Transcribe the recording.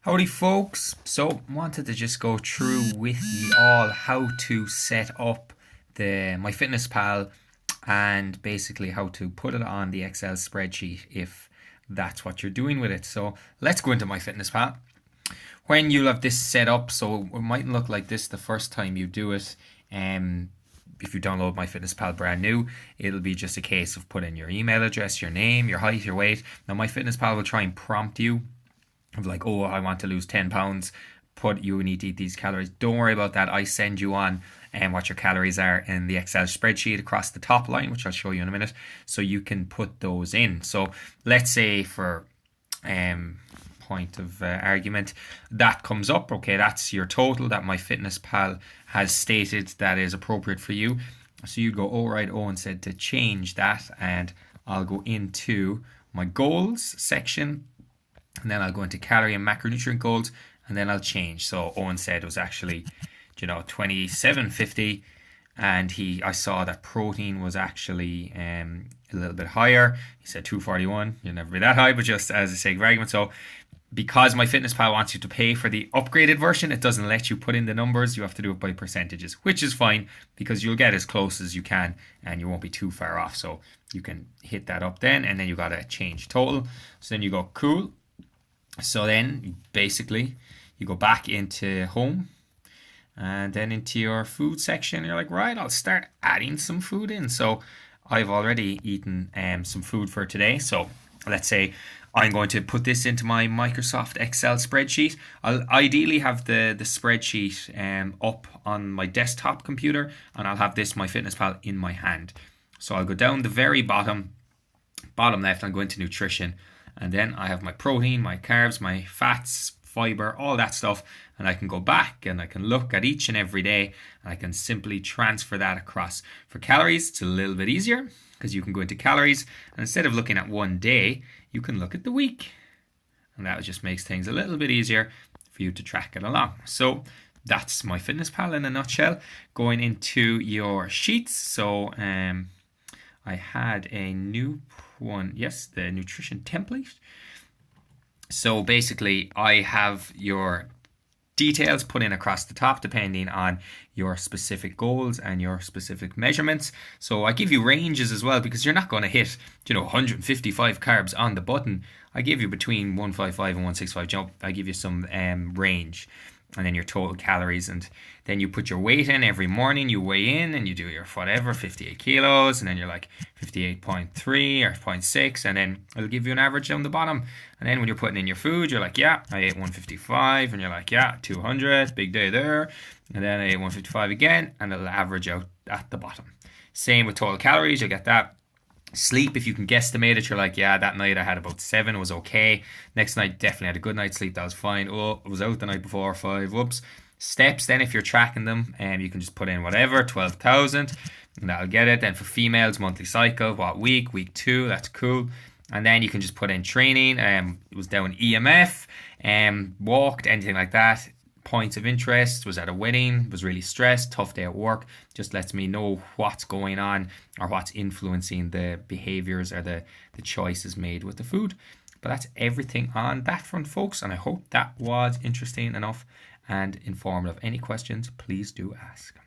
Howdy folks, so wanted to just go through with you all how to set up the MyFitnessPal and basically how to put it on the Excel spreadsheet if that's what you're doing with it. So let's go into MyFitnessPal. When you'll have this set up, so it might look like this the first time you do it. If you download MyFitnessPal brand new, it'll be just a case of put in your email address, your name, your height, your weight. Now MyFitnessPal will try and prompt you of like, oh, I want to lose 10 pounds, you need to eat these calories. Don't worry about that. I send you on what your calories are in the Excel spreadsheet across the top line, which I'll show you in a minute, so you can put those in. So let's say for point of argument, that comes up. Okay, that's your total that MyFitnessPal has stated that is appropriate for you. So you'd go, all right, Owen said to change that, and I'll go into my goals section, and then I'll go into calorie and macronutrient goals, and then I'll change. So Owen said it was actually 2750, and I saw that protein was actually a little bit higher. He said 241. You'll never be that high, but just as a sake of argument. So because MyFitnessPal wants you to pay for the upgraded version, it doesn't let you put in the numbers. You have to do it by percentages, which is fine because you'll get as close as you can and you won't be too far off. So you can hit that up then, and then you got to change total. So then you go cool. So then basically you go back into home and then into your food section. You're like, right, I'll start adding some food in. So I've already eaten some food for today. So let's say I'm going to put this into my Microsoft Excel spreadsheet. I'll ideally have the spreadsheet up on my desktop computer, and I'll have this MyFitnessPal in my hand. So I'll go down the very bottom left, and go into nutrition. And then I have my protein, my carbs, my fats, fiber, all that stuff. And I can go back and I can look at each and every day, and I can simply transfer that across. For calories, it's a little bit easier because you can go into calories, and instead of looking at one day, you can look at the week. And that just makes things a little bit easier for you to track it along. So that's MyFitnessPal in a nutshell. Going into your sheets. So I had a new one, yes, the nutrition template. So basically I have your details put in across the top depending on your specific goals and your specific measurements. So I give you ranges as well, because you're not going to hit 155 carbs on the button. I give you between 155 and 165. I give you some range, and then your total calories, and then you put your weight in every morning. You weigh in and you do your whatever, 58 kilos, and then you're like 58.3 or 0.6, and then it'll give you an average down the bottom. And then when you're putting in your food, you're like, yeah, I ate 155, and you're like, yeah, 200, big day there, and then I ate 155 again, and it'll average out at the bottom. Same with total calories, you'll get that. Sleep, if you can guesstimate it, you're like, yeah, that night I had about 7, it was okay. Next night, definitely had a good night's sleep, that was fine. Oh, I was out the night before, 5, whoops. Steps, then if you're tracking them, you can just put in whatever, 12,000, and that'll get it. Then for females, monthly cycle, what week 2, that's cool. And then you can just put in training, it was down EMF, walked, anything like that. Points of interest, was at a wedding, was really stressed, tough day at work. Just lets me know what's going on or what's influencing the behaviors or the choices made with the food. But that's everything on that front, folks, and I hope that was interesting enough and informative. Any questions, please do ask.